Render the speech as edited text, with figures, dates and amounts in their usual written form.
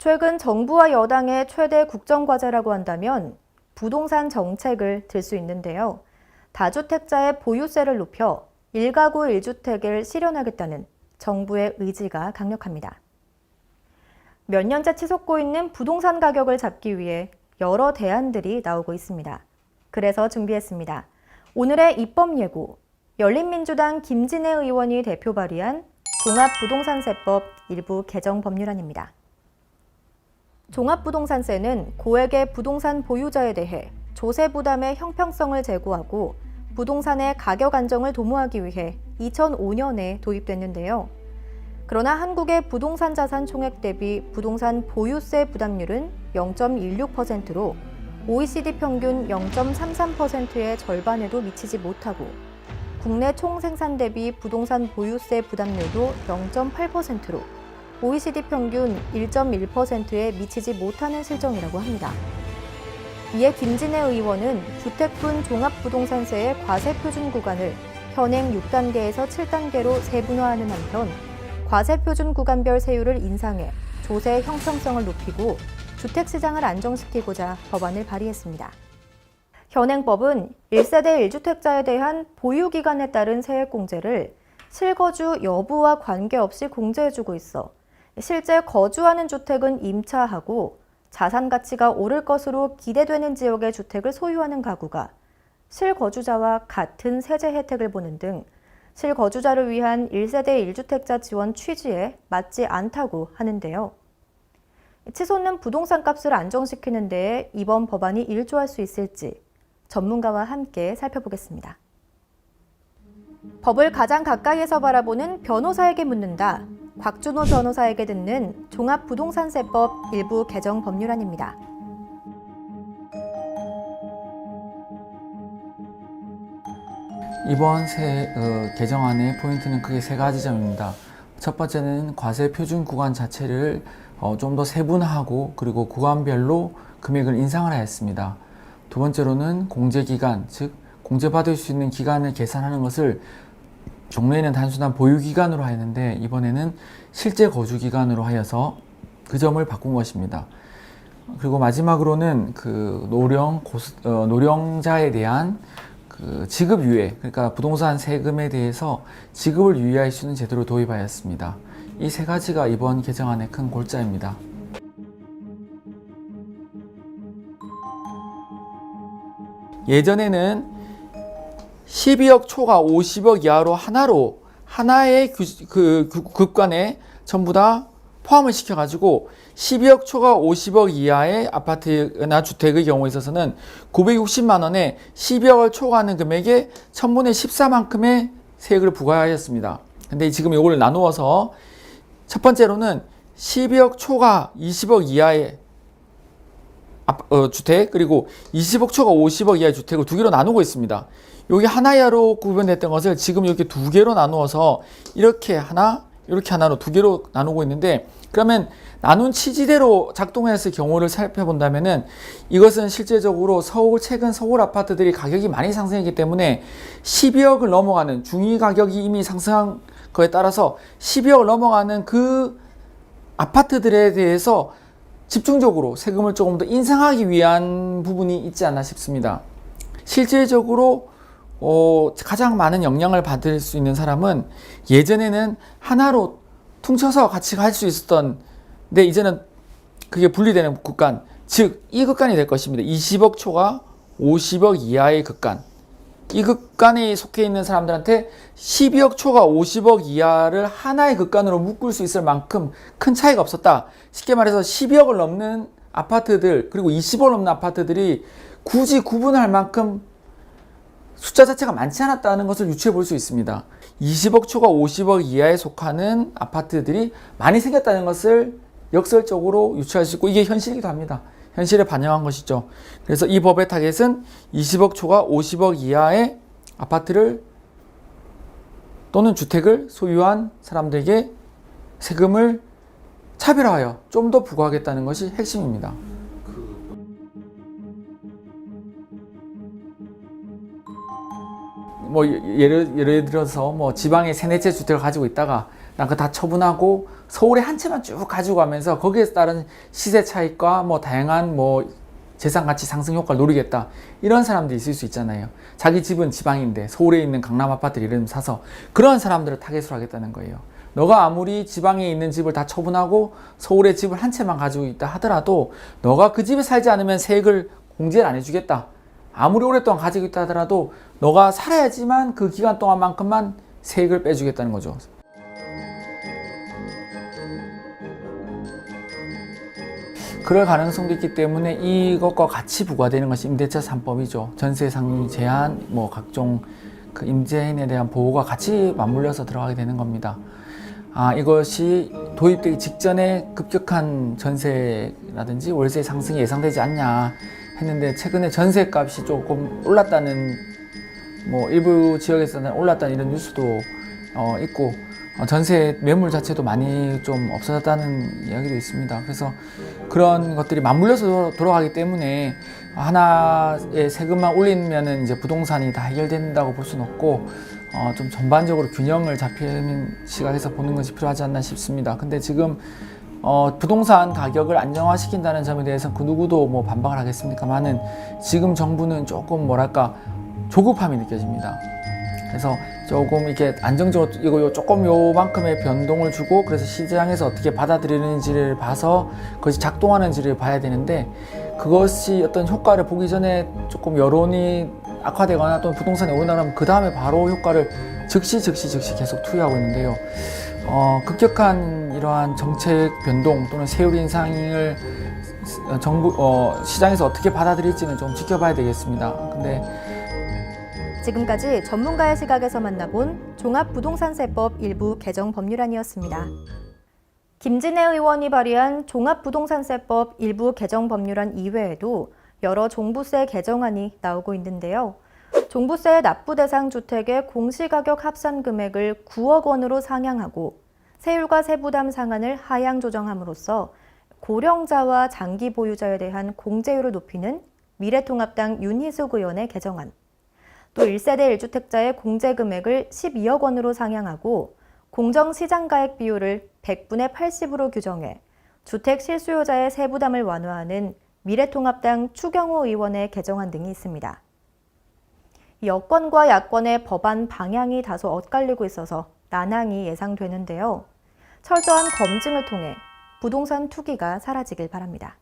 최근 정부와 여당의 최대 국정과제라고 한다면 부동산 정책을 들 수 있는데요. 다주택자의 보유세를 높여 1가구 1주택을 실현하겠다는 정부의 의지가 강력합니다. 몇 년째 치솟고 있는 부동산 가격을 잡기 위해 여러 대안들이 나오고 있습니다. 그래서 준비했습니다. 오늘의 입법 예고, 열린민주당 김진애 의원이 대표 발의한 종합부동산세법 일부 개정 법률안입니다. 종합부동산세는 고액의 부동산 보유자에 대해 조세 부담의 형평성을 제고하고 부동산의 가격 안정을 도모하기 위해 2005년에 도입됐는데요. 그러나 한국의 부동산 자산 총액 대비 부동산 보유세 부담률은 0.16%로 OECD 평균 0.33%의 절반에도 미치지 못하고 국내 총생산 대비 부동산 보유세 부담률도 0.8%로 OECD 평균 1.1%에 미치지 못하는 실정이라고 합니다. 이에 김진애 의원은 주택분 종합부동산세의 과세 표준 구간을 현행 6단계에서 7단계로 세분화하는 한편 과세 표준 구간별 세율을 인상해 조세 형평성을 높이고 주택시장을 안정시키고자 법안을 발의했습니다. 현행법은 1세대 1주택자에 대한 보유기간에 따른 세액공제를 실거주 여부와 관계없이 공제해주고 있어 실제 거주하는 주택은 임차하고 자산 가치가 오를 것으로 기대되는 지역의 주택을 소유하는 가구가 실거주자와 같은 세제 혜택을 보는 등 실거주자를 위한 1세대 1주택자 지원 취지에 맞지 않다고 하는데요. 치솟는 부동산 값을 안정시키는 데에 이번 법안이 일조할 수 있을지 전문가와 함께 살펴보겠습니다. 법을 가장 가까이에서 바라보는 변호사에게 묻는다. 곽준호 변호사에게 듣는 종합부동산세법 일부 개정 법률안입니다. 이번 개정안의 포인트는 크게 세 가지 점입니다. 첫 번째는 과세 표준 구간 자체를 좀 더 세분화하고 그리고 구간별로 금액을 인상을 하였습니다. 두 번째로는 공제기간, 즉 공제받을 수 있는 기간을 계산하는 것을 종래에는 단순한 보유기간으로 하였는데 이번에는 실제 거주기간으로 하여서 그 점을 바꾼 것입니다. 그리고 마지막으로는 노령자에 대한 지급 유예, 그러니까 부동산 세금에 대해서 지급을 유예할 수 있는 제도를 도입하였습니다. 이 세 가지가 이번 개정안의 큰 골자입니다. 예전에는 12억 초과 50억 이하로 하나의 급관에 전부 다 포함을 시켜가지고 12억 초과 50억 이하의 아파트나 주택의 경우에 있어서는 960만 원에 12억을 초과하는 금액에 1000분의 14만큼의 세액을 부과하였습니다. 근데 지금 이걸 나누어서 첫 번째로는 12억 초과 20억 이하의 주택, 그리고 20억 초과 50억 이하의 주택을 두 개로 나누고 있습니다. 여기 하나야로 구분됐던 것을 지금 이렇게 두 개로 나누어서 이렇게 하나로 두 개로 나누고 있는데, 그러면 나눈 취지대로 작동했을 경우를 살펴본다면은 이것은 실제적으로 최근 서울 아파트들이 가격이 많이 상승했기 때문에 12억을 넘어가는 중위 가격이 이미 상승한 거에 따라서 12억을 넘어가는 그 아파트들에 대해서 집중적으로 세금을 조금 더 인상하기 위한 부분이 있지 않나 싶습니다. 실질적으로 가장 많은 영향을 받을 수 있는 사람은 예전에는 하나로 퉁쳐서 같이 갈 수 있었던, 근데 이제는 그게 분리되는 급간, 즉 이 급간이 될 것입니다. 20억 초과 50억 이하의 급간, 이 급간에 속해 있는 사람들한테 12억 초과 50억 이하를 하나의 급간으로 묶을 수 있을 만큼 큰 차이가 없었다. 쉽게 말해서 12억을 넘는 아파트들, 그리고 20억을 넘는 아파트들이 굳이 구분할 만큼 숫자 자체가 많지 않았다는 것을 유추해 볼 수 있습니다. 20억 초과 50억 이하에 속하는 아파트들이 많이 생겼다는 것을 역설적으로 유추할 수 있고, 이게 현실이기도 합니다. 현실에 반영한 것이죠. 그래서 이 법의 타겟은 20억 초과 50억 이하의 아파트를 또는 주택을 소유한 사람들에게 세금을 차별화하여 좀 더 부과하겠다는 것이 핵심입니다. 뭐 예를 들어서 뭐 지방에 3-4채 주택을 가지고 있다가 난 그거 다 처분하고 서울에 한 채만 쭉 가지고 가면서 거기에 따른 시세 차익과 뭐 다양한 뭐 재산 가치 상승 효과를 노리겠다, 이런 사람들이 있을 수 있잖아요. 자기 집은 지방인데 서울에 있는 강남 아파트를 이름 사서 그런 사람들을 타겟으로 하겠다는 거예요. 너가 아무리 지방에 있는 집을 다 처분하고 서울에 집을 한 채만 가지고 있다 하더라도 너가 그 집에 살지 않으면 세액을 공제를 안 해주겠다. 아무리 오랫동안 가지고 있다 하더라도 너가 살아야지만 그 기간 동안만큼만 세액을 빼주겠다는 거죠. 그럴 가능성도 있기 때문에 이것과 같이 부과되는 것이 임대차 3법이죠. 전세 상위 제한, 뭐 각종 그 임대인에 대한 보호가 같이 맞물려서 들어가게 되는 겁니다. 이것이 도입되기 직전에 급격한 전세라든지 월세 상승이 예상되지 않냐 했는데, 최근에 전세값이 조금 올랐다는, 뭐 일부 지역에서는 올랐다는 이런 뉴스도 있고, 전세 매물 자체도 많이 좀 없어졌다는 이야기도 있습니다. 그래서 그런 것들이 맞물려서 돌아가기 때문에 하나의 세금만 올리면은 이제 부동산이 다 해결된다고 볼 수는 없고, 좀 전반적으로 균형을 잡히는 시각에서 보는 것이 필요하지 않나 싶습니다. 근데 지금 부동산 가격을 안정화시킨다는 점에 대해서 그 누구도 뭐 반박을 하겠습니까만은, 지금 정부는 조금 뭐랄까 조급함이 느껴집니다. 그래서 조금 이렇게 안정적으로 이거 조금 요만큼의 변동을 주고, 그래서 시장에서 어떻게 받아들이는지를 봐서 그것이 작동하는지를 봐야 되는데, 그것이 어떤 효과를 보기 전에 조금 여론이 악화되거나 또는 부동산이 오르나면 그 다음에 바로 효과를 즉시 계속 투여하고 있는데요. 급격한 이러한 정책 변동 또는 세율 인상을 시장에서 어떻게 받아들일지는 좀 지켜봐야 되겠습니다. 근데 지금까지 전문가의 시각에서 만나본 종합부동산세법 일부 개정 법률안이었습니다. 김진애 의원이 발의한 종합부동산세법 일부 개정 법률안 이외에도 여러 종부세 개정안이 나오고 있는데요. 종부세 납부 대상 주택의 공시가격 합산 금액을 9억 원으로 상향하고 세율과 세부담 상한을 하향 조정함으로써 고령자와 장기 보유자에 대한 공제율을 높이는 미래통합당 윤희숙 의원의 개정안, 또 1세대 1주택자의 공제 금액을 12억 원으로 상향하고 공정시장가액 비율을 100분의 80으로 규정해 주택 실수요자의 세부담을 완화하는 미래통합당 추경호 의원의 개정안 등이 있습니다. 여권과 야권의 법안 방향이 다소 엇갈리고 있어서 난항이 예상되는데요. 철저한 검증을 통해 부동산 투기가 사라지길 바랍니다.